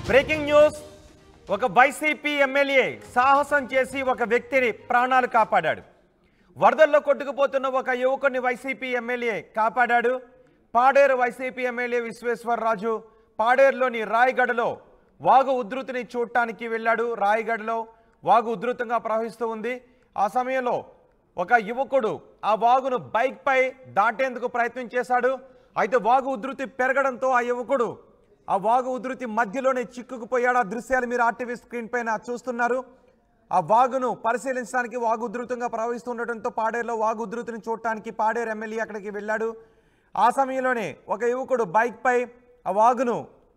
Breaking news ఒక YCP MLA సాహసం చేసి ఒక వ్యక్తిని ప్రాణాలు కాపాడాడు. వరదల్లో కొట్టుకుపోతున్న ఒక యువకుని వైసీపీ ఎమ్మెల్యే కాపాడాడు. పాడేరు వైసీపీ ఎమ్మెల్యే విశ్వేశ్వరరాజు పాడేరులోని రాయగడలో వాగు ఉధృతిని చూడటానికి వెళ్ళాడు. రాయగడలో వాగు ఉధృతంగా ప్రవహిస్తూ ఉంది. ఆ సమయంలో ఒక యువకుడు ఆ వాగును బైక్ పై దాటేందుకు ప్రయత్నం చేశాడు. అయితే వాగు ఉధృతి పెరగడంతో ఆ యువకుడు ఆ వాగు ఉధృతి మధ్యలోనే చిక్కుకుపోయాడు. ఆ దృశ్యాలు మీరు ఆర్టీవీ స్క్రీన్ పైన చూస్తున్నారు. ఆ వాగును పరిశీలించడానికి వాగు ఉధృతంగా ప్రవహిస్తుండటంతో పాడేరులో వాగు ఉధృతిని చూడటానికి పాడేరు ఎమ్మెల్యే అక్కడికి వెళ్ళాడు. ఆ సమయంలోనే ఒక యువకుడు బైక్ పై ఆ వాగును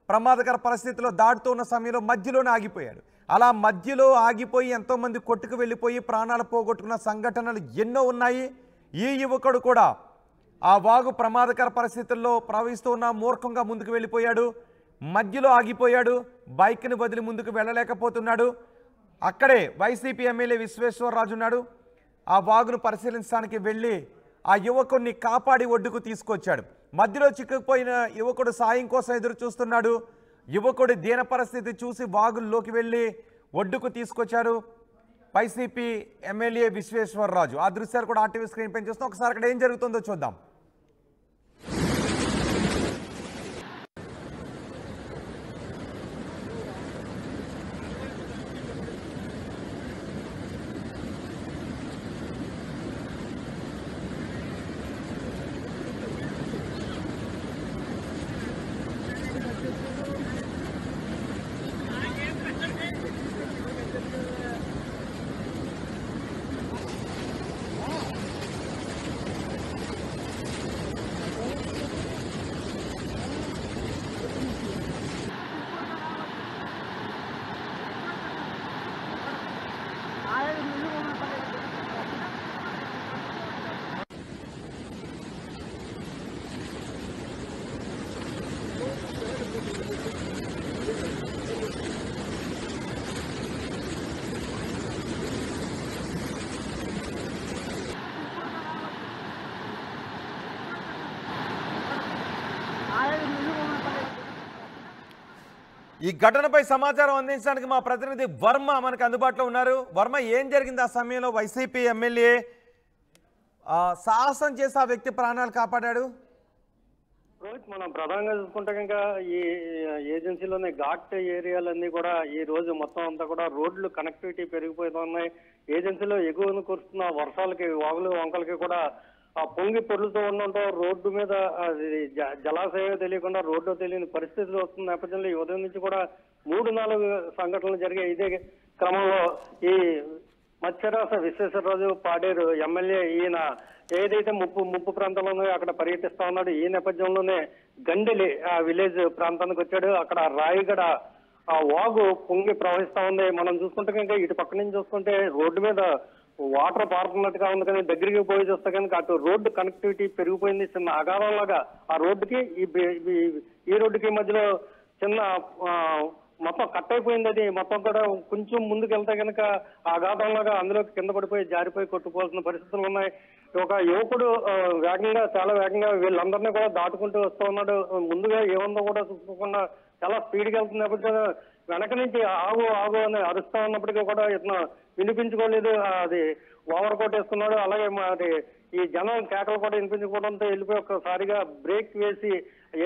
ప్రమాదకర పరిస్థితిలో దాటుతూ ఉన్న సమయంలో మధ్యలోనే ఆగిపోయాడు. అలా మధ్యలో ఆగిపోయి ఎంతోమంది కొట్టుకు వెళ్ళిపోయి ప్రాణాలు పోగొట్టుకున్న సంఘటనలు ఎన్నో ఉన్నాయి. ఈ యువకుడు కూడా ఆ వాగు ప్రమాదకర పరిస్థితుల్లో ప్రవహిస్తూ ఉన్న మూర్ఖంగా ముందుకు వెళ్ళిపోయాడు. మధ్యలో ఆగిపోయాడు. బైక్ని వదిలి ముందుకు వెళ్ళలేకపోతున్నాడు. అక్కడే వైసీపీ ఎమ్మెల్యే విశ్వేశ్వరరాజు ఉన్నాడు. ఆ వాగును పరిశీలించడానికి వెళ్ళి ఆ యువకుడిని కాపాడి ఒడ్డుకు తీసుకొచ్చాడు. మధ్యలో చిక్కుకుపోయిన యువకుడు సాయం కోసం ఎదురు చూస్తున్నాడు. యువకుడి దీన పరిస్థితి చూసి వాగుల్లోకి వెళ్ళి ఒడ్డుకు తీసుకొచ్చారు వైసీపీ ఎమ్మెల్యే విశ్వేశ్వరరాజు. ఆ దృశ్యాలు కూడా ఆర్టీవీ స్క్రీన్ పైన చూస్తాం. ఒకసారి అక్కడ ఏం జరుగుతుందో చూద్దాం. ఈ ఘటనపై సమాచారం అందించడానికి మా ప్రతినిధి వర్మ మనకు అందుబాటులో ఉన్నారు. వర్మ, ఏం జరిగింది ఆ సమయంలో? వైసీపీ ఎమ్మెల్యే సాహసం చేసి ఆ వ్యక్తి ప్రాణాలు కాపాడాడు. రోహిత్, మనం ప్రధానంగా చూసుకుంటే కనుక ఈ ఏజెన్సీలోని ఘాట్ ఏరియాలన్నీ కూడా ఈ రోజు మొత్తం అంతా కూడా రోడ్లు కనెక్టివిటీ పెరిగిపోతున్నాయి. ఏజెన్సీలో ఎగువను కురుస్తున్న వర్షాలకి వాగులు వంకలకి కూడా ఆ పొంగి పొర్లుతూ ఉండడంతో రోడ్డు మీద జలాశయం తెలియకుండా రోడ్డు తెలియని పరిస్థితులు వస్తున్న నేపథ్యంలో ఈ ఉదయం నుంచి కూడా 3-4 సంఘటనలు జరిగాయి. ఇదే క్రమంలో ఈ మత్స్యరాస విశ్వేశ్వరరాజు పాడేరు ఎమ్మెల్యే ఈయన ఏదైతే ముప్పు ప్రాంతంలో ఉన్నాయో అక్కడ పర్యటిస్తా ఉన్నాడు. ఈ నేపథ్యంలోనే గండెలి ఆ విలేజ్ ప్రాంతానికి వచ్చాడు. అక్కడ రాయగడ ఆ వాగు పొంగి ప్రవహిస్తా ఉంది. మనం చూసుకుంటే కనుక ఇటు పక్క నుంచి చూసుకుంటే రోడ్డు మీద వాటర్ పారుతున్నట్టుగా ఉంది, కానీ దగ్గరికి పోయి చూస్తే కనుక అటు రోడ్డు కనెక్టివిటీ పెరిగిపోయింది. చిన్న అగాధంలాగా ఆ రోడ్డుకి ఈ రోడ్డుకి మధ్యలో చిన్న మొత్తం కట్ అయిపోయింది. అది మొత్తం కూడా కొంచెం ముందుకు వెళ్తే కనుక అగాధంలాగా అందులోకి కింద పడిపోయి జారిపోయి కొట్టుకోవాల్సిన పరిస్థితులు ఉన్నాయి. ఒక యువకుడు చాలా వేగంగా వీళ్ళందరినీ కూడా దాటుకుంటూ వస్తూ ఉన్నాడు. ముందుగా ఏముందో కూడా చూసుకోకుండా చాలా స్పీడ్గా వెళ్తున్న నేపథ్యంలో వెనక నుంచి ఆగు ఆగు అని అరుస్తా ఉన్నప్పటికీ కూడా ఇతను వినిపించుకోలేదు. అది ఓవర్ కోట్ వేసుకున్నాడు. అలాగే మరి ఈ జనం కేకలు కూడా వినిపించుకోవడంతో వెళ్ళిపోయి ఒక్కసారిగా బ్రేక్ వేసి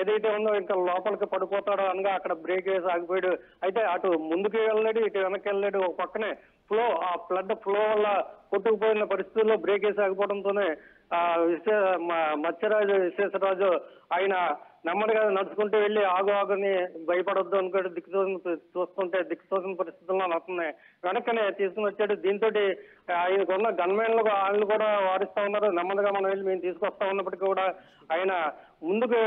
ఏదైతే ఉందో ఇంకా లోపలికి పడిపోతాడో అనగా అక్కడ బ్రేక్ వేసి ఆగిపోయాడు. అయితే అటు ముందుకు వెళ్ళలేడు, ఇటు వెనక్కి వెళ్ళలేడు. ఒక పక్కనే ఆ ఫ్లడ్ ఫ్లో వల్ల కొట్టుకుపోయిన పరిస్థితుల్లో బ్రేక్ వేసి ఆగిపోవడంతోనే మత్స్యరాజు విశ్వేశ్వరరాజు ఆయన నెమ్మదిగా నడుచుకుంటూ వెళ్ళి ఆగుని భయపడొద్దు అనుకుంటే చూస్తుంటే దిక్కుతోసిన పరిస్థితుల్లో నడుతున్నాయి. వెనక్కనే తీసుకుని వచ్చాడు. దీంతో ఆయనకున్న గన్మెన్లు వాళ్ళు కూడా వారిస్తా ఉన్నారు. నెమ్మదిగా మనం వెళ్ళి మేము తీసుకొస్తా ఉన్నప్పటికీ కూడా ఆయన ముందుకు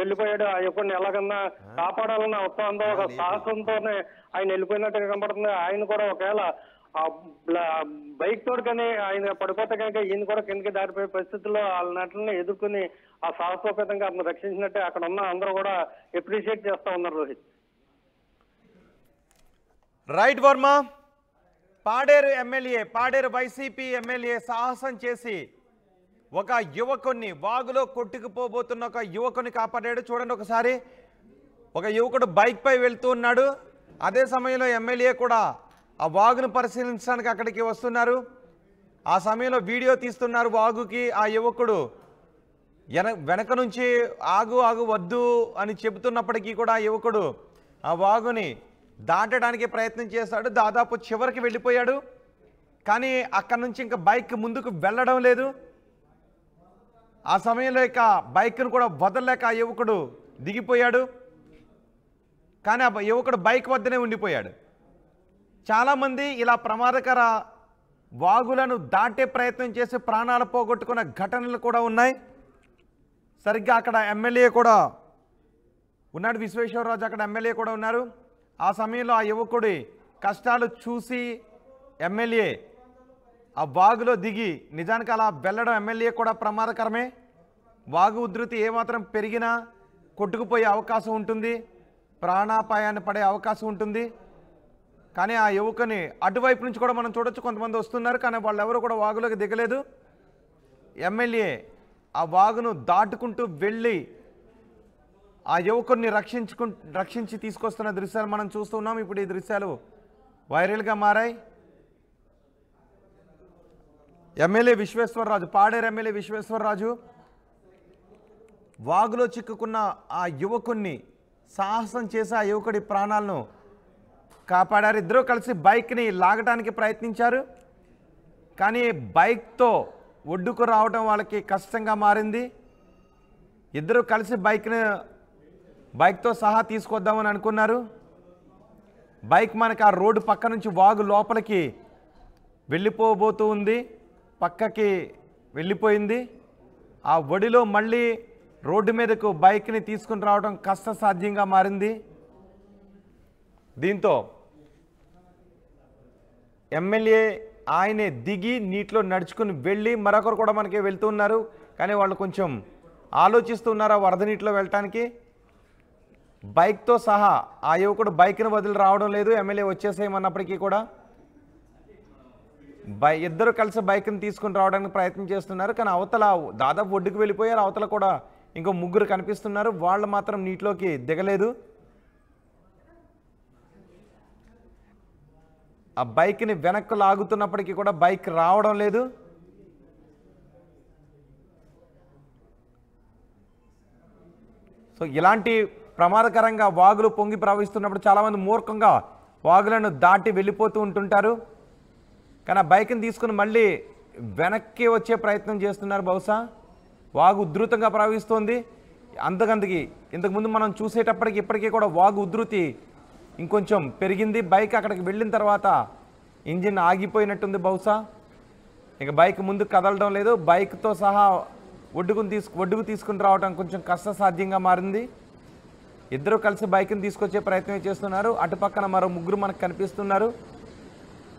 వెళ్ళిపోయాడు. ఆ ఎప్పుడు ఎలాగన్నా కాపాడాలన్న ఉత్సాహంతో ఒక సాహసంతోనే ఆయన వెళ్ళిపోయినట్టుగా కనబడుతుంది. ఆయన కూడా ఒకవేళ ఆ బైక్ తోడు కానీ ఆయన పడిపోతే కనుక ఈయన కూడా కిందకి దారిపోయే పరిస్థితుల్లో వాళ్ళ నటులను ఎదుర్కొని ఆ సాహసోపేతంగా అతను రక్షించినట్టే అక్కడ ఉన్న అందరూ కూడా అప్రిషియేట్ చేస్తా ఉన్నారు. Rohit, right Varma. Paderu YCP MLA సాహసం చేసి ఒక యువకుని వాగులో కొట్టుకుపోబోతున్న ఒక యువకుని కాపాడాడు. చూడండి ఒకసారి. ఒక యువకుడు బైక్పై వెళ్తూ ఉన్నాడు. అదే సమయంలో ఎమ్మెల్యే కూడా ఆ వాగును పరిశీలించడానికి అక్కడికి వస్తున్నారు. ఆ సమయంలో వీడియో తీస్తున్నారు వాగుకి. ఆ యువకుడు వెనక నుంచి ఆగు ఆగు వద్దు అని చెబుతున్నప్పటికీ కూడా ఆ యువకుడు ఆ వాగుని దాటడానికి ప్రయత్నం చేశాడు. దాదాపు చివరికి వెళ్ళిపోయాడు. కానీ అక్కడి నుంచి ఇంకా బైక్ ముందుకు వెళ్ళడం లేదు. ఆ సమయంలో ఇక బైక్ను కూడా వదలలేక ఆ యువకుడు దిగిపోయాడు. కానీ ఆ యువకుడు బైక్ వద్దనే ఉండిపోయాడు. చాలామంది ఇలా ప్రమాదకర వాగులను దాటే ప్రయత్నం చేసి ప్రాణాలు పోగొట్టుకున్న ఘటనలు కూడా ఉన్నాయి. సరిగ్గా అక్కడ ఎమ్మెల్యే కూడా ఉన్నాడు, విశ్వేశ్వరరాజు అక్కడ ఎమ్మెల్యే కూడా ఉన్నారు. ఆ సమయంలో ఆ యువకుడి కష్టాలు చూసి ఎమ్మెల్యే ఆ వాగులో దిగి, నిజానికి అలా వెళ్ళడం ఎమ్మెల్యే కూడా ప్రమాదకరమే. వాగు ఉధృతి ఏమాత్రం పెరిగినా కొట్టుకుపోయే అవకాశం ఉంటుంది, ప్రాణాపాయాన్ని పడే అవకాశం ఉంటుంది. కానీ ఆ యువకుని అటువైపు నుంచి కూడా మనం చూడొచ్చు, కొంతమంది వస్తున్నారు కానీ వాళ్ళు ఎవరు కూడా వాగులోకి దిగలేదు. ఎమ్మెల్యే ఆ వాగును దాటుకుంటూ వెళ్ళి ఆ యువకుడిని రక్షించి తీసుకొస్తున్న దృశ్యాలు మనం చూస్తున్నాం. ఇప్పుడు ఈ దృశ్యాలు వైరల్గా మారాయి. ఎమ్మెల్యే విశ్వేశ్వరరాజు, పాడేరు ఎమ్మెల్యే విశ్వేశ్వరరాజు వాగులో చిక్కుకున్న ఆ యువకుడిని సాహసం చేసి ఆ యువకుడి ప్రాణాలను కాపాడారు. ఇద్దరూ కలిసి బైక్ని లాగడానికి ప్రయత్నించారు. కానీ బైక్తో ఒడ్డుకు రావడం వాళ్ళకి కష్టంగా మారింది. ఇద్దరు కలిసి బైక్తో సహా తీసుకొద్దామని అనుకున్నారు. బైక్ మనకి ఆ రోడ్డు పక్క నుంచి వాగు లోపలికి వెళ్ళిపోబోతూ ఉంది, పక్కకి వెళ్ళిపోయింది. ఆ ఒడిలో మళ్ళీ రోడ్డు మీదకు బైక్ని తీసుకుని రావడం కష్టసాధ్యంగా మారింది. దీంతో ఎమ్మెల్యే ఆయనే దిగి నీటిలో నడుచుకుని వెళ్ళి, మరొకరు కూడా మనకి వెళ్తూ ఉన్నారు. కానీ వాళ్ళు కొంచెం ఆలోచిస్తున్నారు ఆ వరద నీటిలో వెళ్ళటానికి. బైక్తో సహా ఆ యువకుడు బైక్ను వదిలి రావడం లేదు. ఎమ్మెల్యే వచ్చేసేయమన్నప్పటికీ కూడా ఇద్దరు కలిసి బైక్ని తీసుకుని రావడానికి ప్రయత్నం చేస్తున్నారు. కానీ అవతల దాదాపు ఒడ్డుకు వెళ్ళిపోయారు. అవతల కూడా ఇంకో ముగ్గురు కనిపిస్తున్నారు, వాళ్ళు మాత్రం నీటిలోకి దిగలేదు. ఆ బైక్ని వెనక్కు లాగుతున్నప్పటికీ కూడా బైక్ రావడం లేదు. సో ఇలాంటి ప్రమాదకరంగా వాగులు పొంగి ప్రవహిస్తున్నప్పుడు చాలామంది మూర్ఖంగా వాగులను దాటి వెళ్ళిపోతూ ఉంటుంటారు. కానీ ఆ బైక్ని తీసుకుని మళ్ళీ వెనక్కి వచ్చే ప్రయత్నం చేస్తున్నారు. బహుశా వాగు ఉధృతంగా ప్రవహిస్తోంది. ఇంతకుముందు మనం చూసేటప్పటికి ఇప్పటికీ కూడా వాగు ఉధృతి ఇంకొంచెం పెరిగింది. బైక్ అక్కడికి వెళ్ళిన తర్వాత ఇంజిన్ ఆగిపోయినట్టుంది. బహుశా ఇక బైక్ ముందుకు కదలడం లేదు. బైక్తో సహా ఒడ్డుకు తీసుకుని రావడం కొంచెం కష్టసాధ్యంగా మారింది. ఇద్దరు కలిసి బైక్ని తీసుకొచ్చే ప్రయత్నం చేస్తున్నారు. అటుపక్కన మరో ముగ్గురు మనకు కనిపిస్తున్నారు.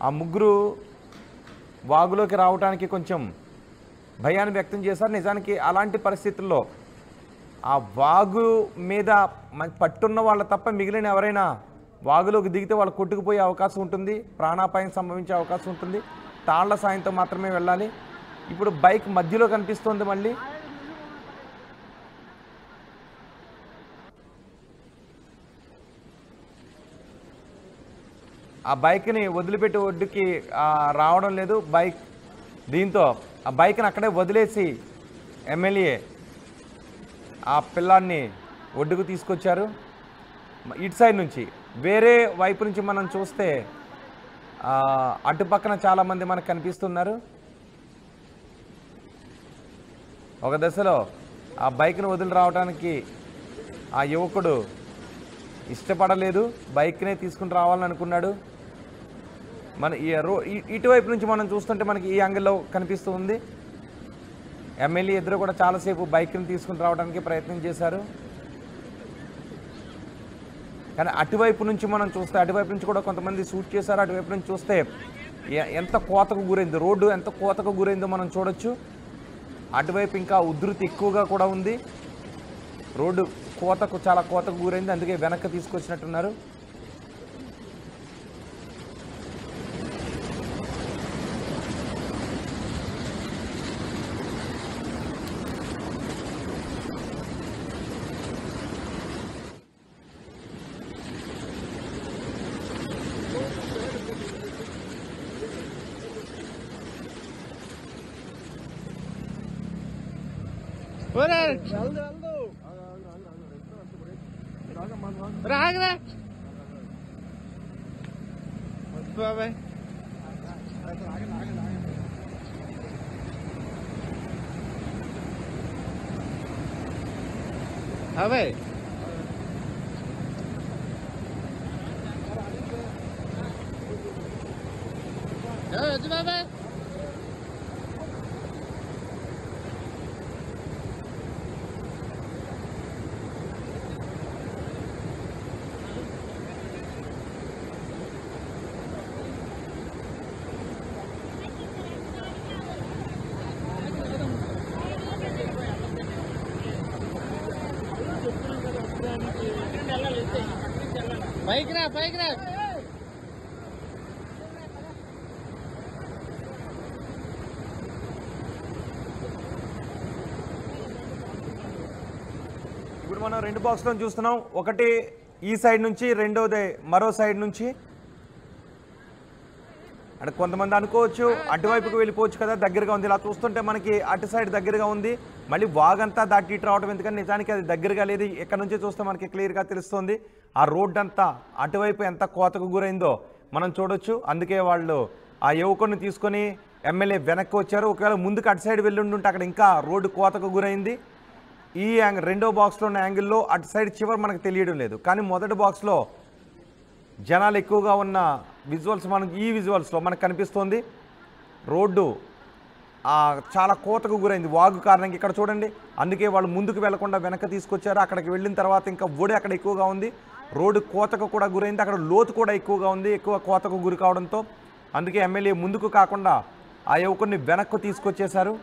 ఆ ముగ్గురు వాగులోకి రావడానికి కొంచెం భయాన్ని వ్యక్తం చేశారు. నిజానికి అలాంటి పరిస్థితుల్లో ఆ వాగు మీద పట్టున్న వాళ్ళ తప్ప మిగిలిన ఎవరైనా వాగులోకి దిగితే వాళ్ళు కొట్టుకుపోయే అవకాశం ఉంటుంది, ప్రాణాపాయం సంభవించే అవకాశం ఉంటుంది. తాళ్ల సాయంతో మాత్రమే వెళ్ళాలి. ఇప్పుడు బైక్ మధ్యలో కనిపిస్తోంది. మళ్ళీ ఆ బైక్ని వదిలిపెట్టి ఒడ్డుకి రావడం లేదు బైక్. దీంతో ఆ బైక్ని అక్కడే వదిలేసి ఎమ్మెల్యే ఆ పిల్లాన్ని ఒడ్డుకు తీసుకొచ్చారు. ఇటు సైడ్ నుంచి వేరే వైపు నుంచి మనం చూస్తే అటుపక్కన చాలామంది మనకు కనిపిస్తున్నారు. ఒక దశలో ఆ బైక్ను వదిలి రావడానికి ఆ యువకుడు ఇష్టపడలేదు, బైక్నే తీసుకుని రావాలని అనుకున్నాడు. మన ఇటువైపు నుంచి మనం చూస్తుంటే మనకి ఈ యాంగిల్లో కనిపిస్తూ ఉంది. ఎమ్మెల్యే ఇద్దరు కూడా చాలాసేపు బైక్ని తీసుకుని రావడానికి ప్రయత్నం చేశారు. కానీ అటువైపు నుంచి మనం చూస్తే అటువైపు నుంచి కూడా కొంతమంది షూట్ చేశారు. అటువైపు నుంచి చూస్తే ఎంత కోతకు గురైందో, రోడ్డు ఎంత కోతకు గురైందో మనం చూడొచ్చు. అటువైపు ఇంకా ఉధృతి ఎక్కువగా కూడా ఉంది. రోడ్డు చాలా కోతకు గురైంది, అందుకే వెనక్కి తీసుకొచ్చినట్టున్నారు. రాగరా బాబాయ్ అబ్బాయి వద్దు బాబాయ్ పైకి రా పైకి రా ఇప్పుడు మనం 2 బాక్స్లను చూస్తున్నాం. ఒకటి ఈ సైడ్ నుంచి, రెండోది మరో సైడ్ నుంచి. అంటే కొంతమంది అనుకోవచ్చు అటువైపుకి వెళ్ళిపోవచ్చు కదా, దగ్గరగా ఉంది. ఇలా చూస్తుంటే మనకి అటు సైడ్ దగ్గరగా ఉంది, మళ్ళీ వాగంతా దాటి ఇటు రావడం ఎందుకని నిజానికి అది దగ్గరగా లేదు. ఇక్కడ నుంచి చూస్తే మనకి క్లియర్గా తెలుస్తుంది ఆ రోడ్ అంతా అటువైపు ఎంత కోతకు గురైందో మనం చూడొచ్చు. అందుకే వాళ్ళు ఆ యువకుడిని తీసుకొని ఎమ్మెల్యే వెనక్కి వచ్చారు. ఒకవేళ ముందుకు అటు సైడ్ వెళ్ళి ఉంటే అక్కడ ఇంకా రోడ్డు కోతకు గురైంది. ఈ యాంగిల్ రెండో బాక్స్లో ఉన్న యాంగిల్లో అటు సైడ్ చివరి మనకు తెలియడం లేదు. కానీ మొదటి బాక్స్లో జనాలు ఎక్కువగా ఉన్న విజువల్స్ మనకు ఈ విజువల్స్లో మనకు కనిపిస్తుంది. రోడ్డు చాలా కోతకు గురైంది వాగు కారణంగా. ఇక్కడ చూడండి, అందుకే వాళ్ళు ముందుకు వెళ్లకుండా వెనక్కి తీసుకొచ్చారు. అక్కడికి వెళ్ళిన తర్వాత ఇంకా ఒడి అక్కడ ఎక్కువగా ఉంది, రోడ్డు కోతకు కూడా గురైంది. అక్కడ లోతు కూడా ఎక్కువగా ఉంది, ఎక్కువ కోతకు గురి కావడంతో అందుకే ఎమ్మెల్యే ముందుకు కాకుండా ఆ యువకుడిని వెనక్కు తీసుకొచ్చేశారు.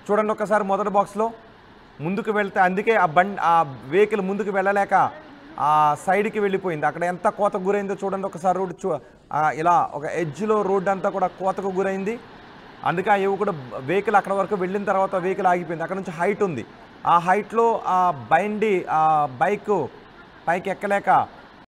చూడండి ఒకసారి మొదటి బాక్స్లో ముందుకు వెళ్తే, అందుకే ఆ వెహికల్ ముందుకు వెళ్ళలేక ఆ సైడ్కి వెళ్ళిపోయింది. అక్కడ ఎంత కోతకు గురైందో చూడండి ఒకసారి. రోడ్డు ఇలా ఒక ఎడ్జ్లో రోడ్డు అంతా కూడా కోతకు గురైంది. అందుకే ఆ యువకుడు వెహికల్ అక్కడ వరకు వెళ్ళిన తర్వాత వెహికల్ ఆగిపోయింది. అక్కడ నుంచి హైట్ ఉంది, ఆ హైట్లో ఆ బైక్ పైకి ఎక్కలేక